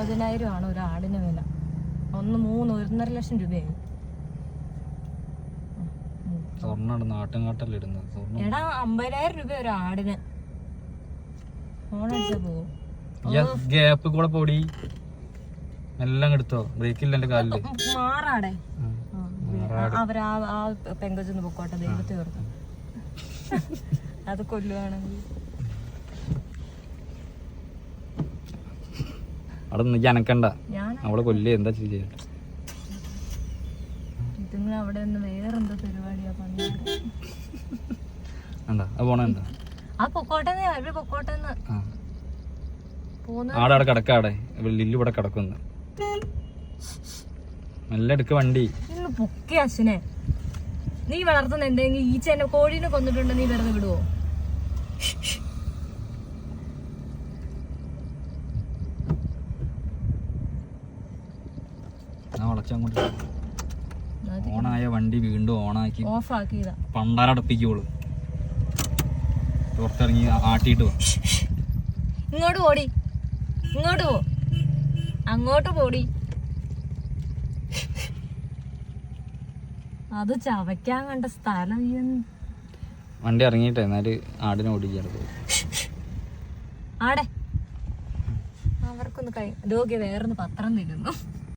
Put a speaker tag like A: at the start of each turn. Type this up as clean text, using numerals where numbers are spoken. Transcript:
A: 50,000 ആണ് ഒരു ആടിന് വില. 1.5 ലക്ഷം രൂപയായി. എടാ 50,000 രൂപ ഒരു ആടിന്. ഫോണടിച്ചാ പോകും.
B: ഗ്യാപ്പ് കൂടെ പോടി എല്ലാം എടുത്തോ. ബ്രേക്ക് ഇല്ല എന്റെ കാലില്.
A: മാറാടെ അവരാ പെങ്കൊച്ചൊന്ന് പൊക്കോട്ടെ, ദൈവത്തെ ഓർത്ത്. അത് കൊല്ലുവാണെങ്കിൽ
B: അവിടെ ജനക്കണ്ട, അവളെ കൊല്ലേ എന്താ ചെയ്യാ.
A: ഇതിങ്ങൾ അവിടെ നിന്ന് വേറെന്തോ പരിപാടിയാ
B: പോണെന്താ
A: ആ പൊക്കോട്ടെ, അവര് പൊക്കോട്ടെന്ന്.
B: ആടെ കിടക്കാടെ ലില്ലു ഇവിടെ കിടക്കുന്നു. നല്ല എടുക്ക വണ്ടി.
A: ഇന്ന് പൊക്കെ അച്ഛനെ. നീ വളർത്തുന്ന എന്തെങ്കിലും ഈച്ചേനെ കോഴീനെ കൊന്നിട്ടുണ്ട്, നീ വെറുതെ വിടുവോ?
B: ഓണായ വണ്ടി വീണ്ടും ഓണാക്കി
A: ഓഫാക്കിയതാ.
B: പണ്ടാരടപ്പിക്കോളൂ. പുറത്തിറങ്ങി ആട്ടിയിട്ട് പോ.
A: ഇങ്ങോട്ട് പോടി, ഇങ്ങോട്ട് പോ, അങ്ങോട്ട് പോടി. അത് ചവയ്ക്കാൻ കണ്ട സ്ഥലം.
B: വണ്ടി ഇറങ്ങിട്ടെ എന്നാല് ആടിനെ ഓടിക്കാറ്.
A: ആടെ അവർക്കൊന്ന് കൈ വേറൊന്ന് പത്രം തരുന്നു.